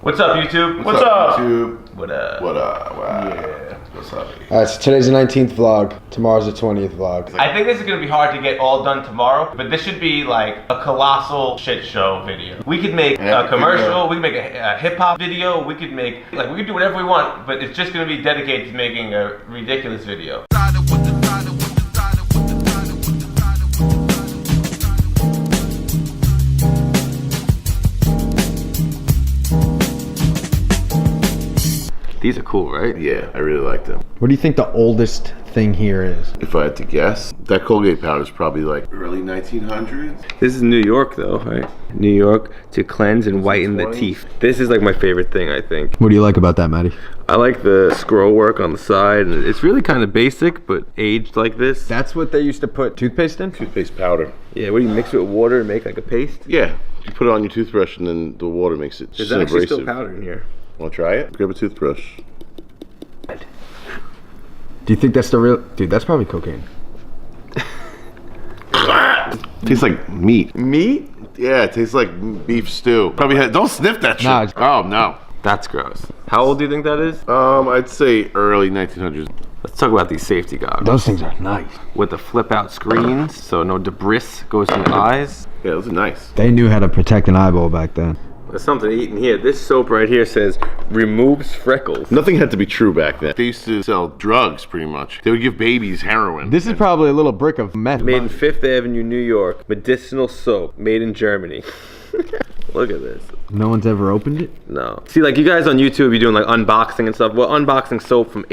What's up, YouTube? What's up, YouTube? What up? What up? Wow. Yeah. What's up? Alright, so today's the 19th vlog. Tomorrow's the 20th vlog. I think this is gonna be hard to get all done tomorrow, but this should be like a colossal shit show video. We could make a commercial, we could make a hip hop video, we could do whatever we want, but it's just gonna be dedicated to making a ridiculous video. These are cool, right? Yeah, I really like them. What do you think the oldest thing here is? If I had to guess, that Colgate powder is probably like early 1900s. This is New York though, right? New York to cleanse and whiten the teeth. This is like my favorite thing, I think. What do you like about that, Maddie? I like the scroll work on the side. And it's really kind of basic, but aged like this. That's what they used to put toothpaste in? Toothpaste powder. Yeah, what do you mix it with water and make like a paste? Yeah, you put it on your toothbrush and then the water makes it There's actually still powder in here. Want to try it? Grab a toothbrush. Do you think that's the real? Dude, that's probably cocaine. Tastes like meat. Meat? Yeah, it tastes like beef stew. Probably don't sniff that shit. Nah. Oh no. That's gross. How old do you think that is? I'd say early 1900s. Let's talk about these safety goggles. Those things are nice. With the flip out screens, so no debris goes in your eyes. Yeah, those are nice. They knew how to protect an eyeball back then. There's something to eat in here. This soap right here says removes freckles. Nothing had to be true back then. They used to sell drugs pretty much. They would give babies heroin. This is probably a little brick of meth. Made in 5th Avenue, New York. Medicinal soap. Made in Germany. Look at this. No one's ever opened it? No. See, like you guys on YouTube, you're doing like unboxing and stuff. Well, unboxing soap from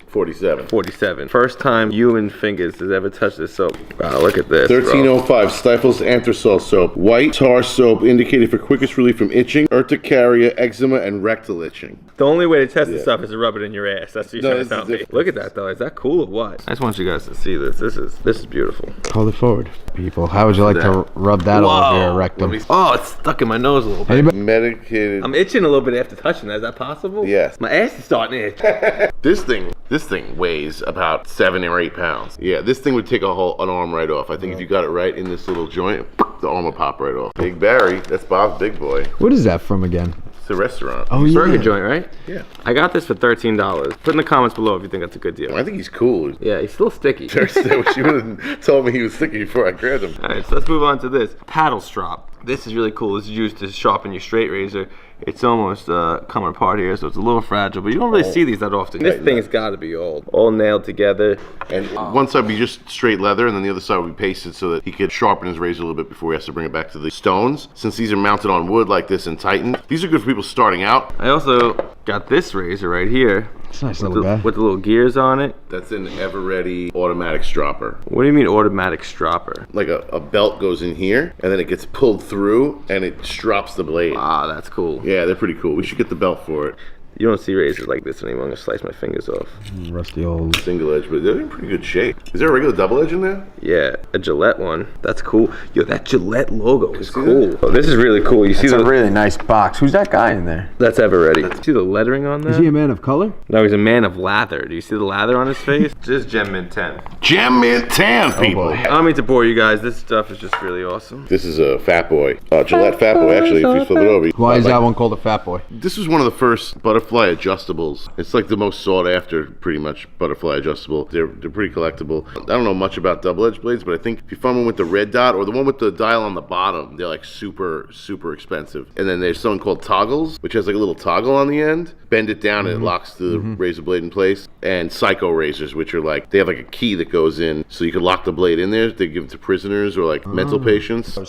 47. First time human fingers has ever touched this soap. Wow, look at this. 1305 Stifles Anthracol soap. White tar soap indicated for quickest relief from itching, urticaria, eczema, and rectal itching. The only way to test this stuff is to rub it in your ass. That's what you're trying to tell me. different. Look at that though. Is that cool or what? I just want you guys to see this. This is beautiful. Hold it forward, people. How would you like to rub that all over your rectum? Oh, it's stuck in my nose a little bit. Anybody? Medicated. I'm itching a little bit after touching that. Is that possible? Yes. My ass is starting to itch. This thing weighs about 7 or 8 pounds. Yeah, this thing would take an arm right off. I think if you got it right in this little joint, the arm would pop right off. Big Barry, that's Bob's Big Boy. What is that from again? It's a restaurant. Oh, yeah. Burger joint, right? Yeah. I got this for $13. Put in the comments below if you think that's a good deal. I think he's cool. Yeah, he's still sticky. I wish you would have told me he was sticky before I grabbed him. All right, so let's move on to this. Paddle strop. This is really cool. This is used to sharpen your straight razor. It's almost coming apart here, so it's a little fragile, but you don't really see these that often. This thing has got to be old. All nailed together. And one side would be just straight leather, and then the other side would be pasted so that he could sharpen his razor a little bit before he has to bring it back to the stones. Since these are mounted on wood like this and tightened, these are good for people starting out. I also got this razor right here. It's a nice little guy. With the little gears on it. That's an ever-ready automatic stropper. What do you mean automatic stropper? Like a belt goes in here, and then it gets pulled through, and it strops the blade. Ah, that's cool. Yeah, they're pretty cool. We should get the belt for it. You don't see razors like this anymore. I'm gonna slice my fingers off. Rusty old. Single edge, but they're in pretty good shape. Is there a regular double edge in there? Yeah, a Gillette one. That's cool. Yo, that Gillette logo is see cool. that? Oh, this is really cool. You see It's the a really nice box. Who's that guy in there? That's ever ready. See the lettering on Is he that? a man of color? No, he's a man of lather. Do you see the lather on his face? Just Gem Mint 10. Gem Mint Tan, people. boy. I don't mean to bore you guys. This stuff is just really awesome. This is a Fat Boy. Gillette Fat Boy, actually, if you flip it over. Why is that one called a fat boy? This was one of the first butterfly adjustables. It's like the most sought after, pretty much, butterfly adjustable. They're pretty collectible. I don't know much about double edged blades, but I think if you find one with the red dot or the one with the dial on the bottom, they're like super, super expensive. And then there's something called toggles, which has like a little toggle on the end. Bend it down and it locks the razor blade in place. And psycho razors, which are like, they have like a key that goes in so you can lock the blade in there. They give it to prisoners or like mental patients. So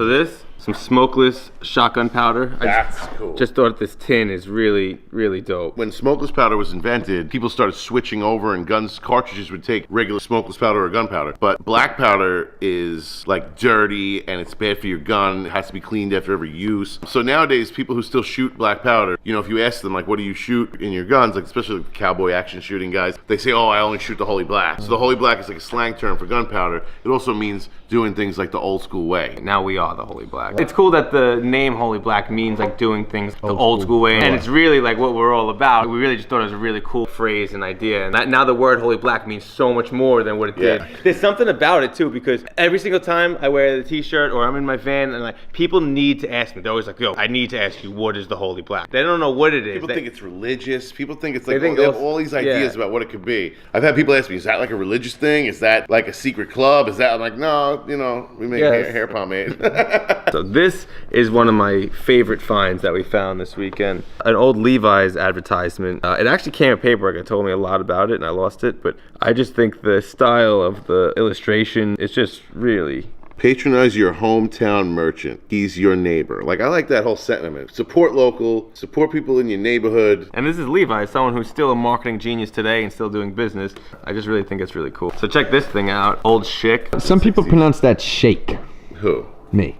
this, some smokeless shotgun powder. That's cool. Just thought this tin is really, really dope. When smokeless powder was invented, people started switching over and cartridges would take regular smokeless powder or gunpowder. But black powder is like dirty and it's bad for your gun. It has to be cleaned after every use. So nowadays, people who still shoot black powder, you know, if you ask them like, what do you shoot in your guns? Like especially cowboy action shooting guys, they say, oh, I only shoot the Holy Black. So the Holy Black is like a slang term for gunpowder. It also means doing things like the old school way. Now we are the Holy Black. Black. It's cool that the name Holy Black means like doing things the old school way, and Yeah. it's really like what we're all about. We really just thought it was a really cool phrase and idea, and now the word Holy Black means so much more than what it did. There's something about it too, because every single time I wear the t-shirt or I'm in my van, and like people need to ask me, they're always like, yo, I need to ask you, what is the Holy Black? They don't know what it is. People think it's religious. People think it's They like, think they have those- all these ideas about what it could be. I've had people ask me, is that like a religious thing? Is that like a secret club? Is that, I'm like, no, you know, we make hair pomade. So this is one of my favorite finds that we found this weekend. An old Levi's advertisement. It actually came with paperwork. It told me a lot about it and I lost it, but I just think the style of the illustration is just really... Patronize your hometown merchant. He's your neighbor. Like, I like that whole sentiment. Support local, support people in your neighborhood. And this is Levi, someone who's still a marketing genius today and still doing business. I just really think it's really cool. So check this thing out, Old Chic. Some people pronounce that shake. Who? Me.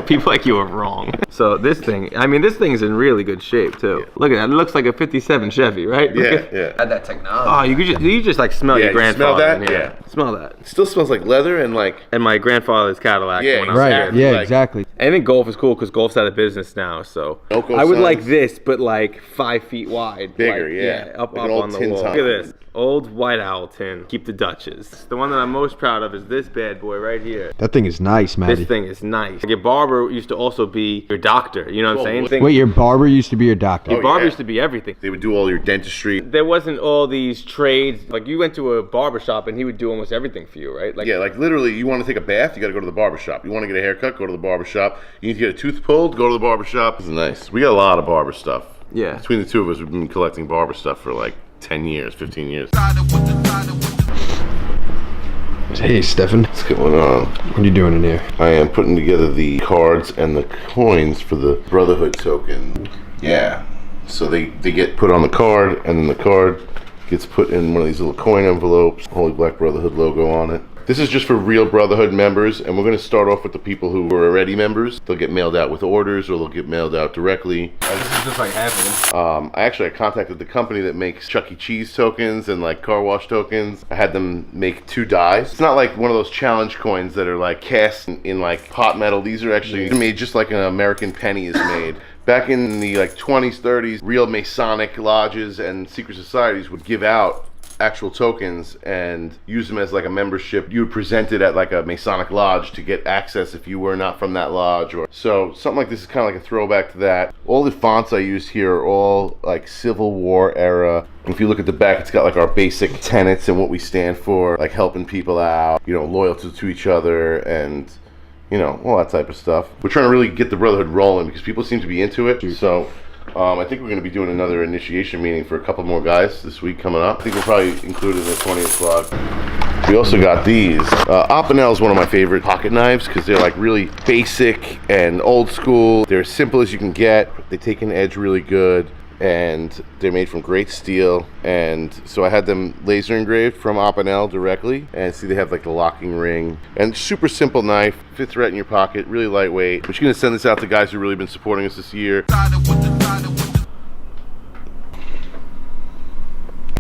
People like you are wrong. So this thing, I mean, this thing's in really good shape too. Yeah. Look at that, it looks like a 57 Chevy, right? Yeah. Had that technology. Oh, you just like smell your you grandfather. smell that? In here. Yeah. Smell that. It still smells like leather and like... And my grandfather's Cadillac. Yeah, when I was Right, there. yeah, like- exactly. I think Golf is cool because Golf's out of business now, so Elko I would Sons. like this, but like 5 feet wide. Bigger, like, yeah. up Like an old on the tin wall. top. Look at this. Old White Owl tin. Keep the Dutches. The one that I'm most proud of is this bad boy right here. That thing is nice, Matty. This thing is nice. Your barber used to also be your doctor. You know what I'm saying? Wait, your barber used to be your doctor? Your barber yeah. used to be everything. They would do all your dentistry. There wasn't all these trades. Like you went to a barber shop and he would do almost everything for you, right? Like Yeah, like literally, you want to take a bath, you got to go to the barber shop. You want to get a haircut, go to the barber shop. You need to get a tooth pulled, go to the barber shop. This is nice. We got a lot of barber stuff. Yeah. Between the two of us, we've been collecting barber stuff for like 10 years, 15 years. Hey, Stefan. What's going on? What are you doing in here? I am putting together the cards and the coins for the Brotherhood token. Yeah. So they get put on the card, and then the card gets put in one of these little coin envelopes. Holy Black Brotherhood logo on it. This is just for real Brotherhood members, and we're going to start off with the people who are already members. They'll get mailed out with orders, or they'll get mailed out directly. this is just like happening. I contacted the company that makes Chuck E. Cheese tokens and like car wash tokens. I had them make 2 dies. It's not like one of those challenge coins that are like cast in like hot metal. These are actually made just like an American penny is made. Back in the like 20s, 30s, real Masonic lodges and secret societies would give out actual tokens and use them as like a membership. You would present it at like a Masonic lodge to get access if you were not from that lodge. Or so something like this is kind of like a throwback to that. All the fonts I used here are all like Civil War era. If you look at the back, it's got like our basic tenets and what we stand for, like helping people out, you know, loyalty to each other, and you know, all that type of stuff. We're trying to really get the Brotherhood rolling because people seem to be into it. So I think we're going to be doing another initiation meeting for a couple more guys this week coming up. I think we'll probably include it in the 20th vlog. We also got these. Opinel is one of my favorite pocket knives because they're like really basic and old school. They're as simple as you can get. They take an edge really good, and they're made from great steel. And so I had them laser engraved from Opinel directly, and see they have like the locking ring, and super simple knife, fits right in your pocket, really lightweight. We're just gonna send this out to guys who've really been supporting us this year.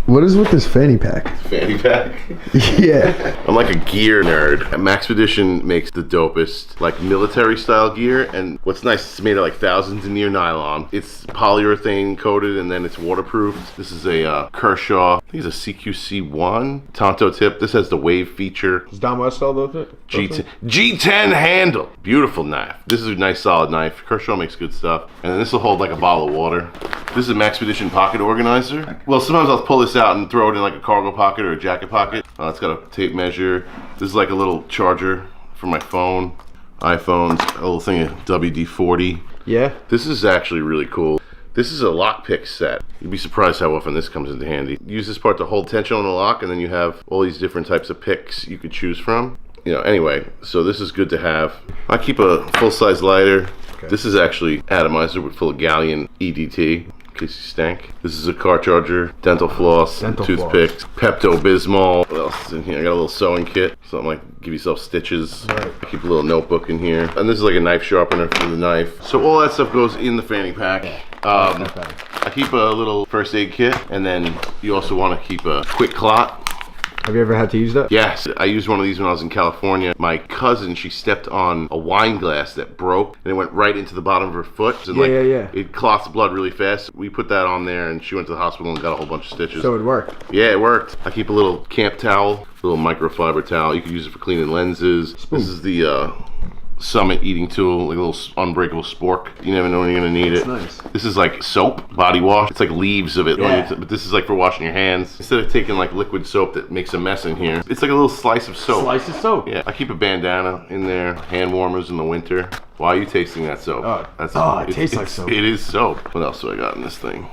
What is with this fanny pack? Fanny pack. Yeah. I'm like a gear nerd. Maxpedition makes the dopest like military style gear, and what's nice, it's made of like 1000 nylon. It's polyurethane coated, and then it's waterproof. This is a Kershaw, I think it's a CQC1 Tonto tip. This has the wave feature. Does Don West sell those? G10 handle. Beautiful knife. This is a nice solid knife. Kershaw makes good stuff. And then this will hold like a bottle of water. This is a Maxpedition pocket organizer. Well, sometimes I'll pull this out and throw it in like a cargo pocket or a jacket pocket. It's got a tape measure. This is like a little charger for my phone, iPhones, a little thing of WD-40. Yeah. This is actually really cool. This is a lockpick set. You'd be surprised how often this comes into handy. Use this part to hold tension on the lock, and then you have all these different types of picks you could choose from. You know, anyway, so this is good to have. I keep a full-size lighter. Okay. This is actually atomizer with full of gallium EDT. In case you stank. This is a car charger, dental floss, toothpicks, Pepto-Bismol. What else is in here? I got a little sewing kit, something like give yourself stitches. Right. I keep a little notebook in here. And this is like a knife sharpener for the knife. So all that stuff goes in the fanny pack. I keep a little first aid kit, and then you also want to keep a quick clot Have you ever had to use that? Yes, I used one of these when I was in California. My cousin, she stepped on a wine glass that broke and it went right into the bottom of her foot. And Yeah. It clots the blood really fast. We put that on there and she went to the hospital and got a whole bunch of stitches. So it worked? Yeah, it worked. I keep a little camp towel, a little microfiber towel. You can use it for cleaning lenses. This is the Summit eating tool, like a little unbreakable spork. You never know when you're gonna need it. Nice. This is like soap, body wash. It's like leaves of it. Yeah. But this is like for washing your hands. Instead of taking like liquid soap that makes a mess in here, it's like a little slice of soap. Slice of soap? Yeah. I keep a bandana in there, hand warmers in the winter. Why are you tasting that soap? It tastes like soap. It is soap. What else do I got in this thing?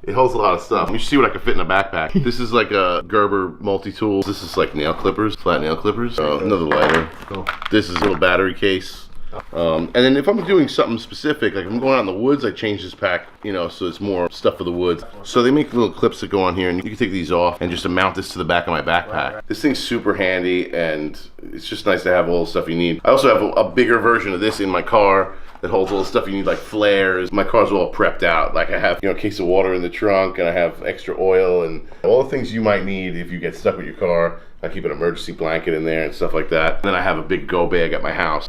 It holds a lot of stuff. You should see what I can fit in a backpack. This is like a Gerber multi-tool. This is like nail clippers, flat nail clippers. Another lighter. Cool. This is a little battery case. And then if I'm doing something specific, like if I'm going out in the woods, I change this pack, you know, so it's more stuff for the woods. So they make little clips that go on here, and you can take these off and just mount this to the back of my backpack. This thing's super handy, and it's just nice to have all the stuff you need. I also have a bigger version of this in my car that holds all the stuff you need, like flares. My car's all prepped out. Like I have, you know, a case of water in the trunk, and I have extra oil and all the things you might need if you get stuck with your car. I keep an emergency blanket in there and stuff like that. And then I have a big go bag at my house,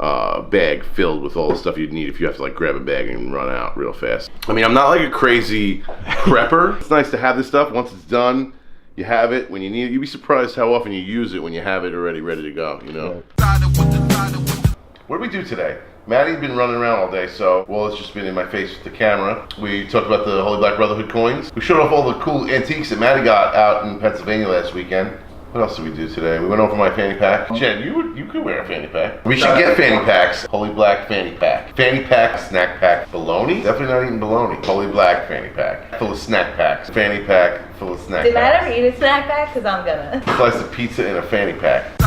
bag filled with all the stuff you'd need if you have to like grab a bag and run out real fast. I mean, I'm not like a crazy prepper. It's nice to have this stuff. Once it's done, you have it when you need it. You'd be surprised how often you use it when you have it already ready to go, you know? What did we do today? Maddie's been running around all day, so Wallace just been in my face with the camera. We talked about the Holy Black Brotherhood coins. We showed off all the cool antiques that Maddie got out in Pennsylvania last weekend. What else did we do today? We went over my fanny pack. Jen, you could wear a fanny pack. We should get fanny packs. Holy Black fanny pack. Fanny pack, snack pack, bologna? Definitely not eating bologna. Holy Black fanny pack. Full of snack packs. Fanny pack full of snack Did Matt packs. ever eat a snack pack? Because I'm gonna. Slice of pizza in a fanny pack.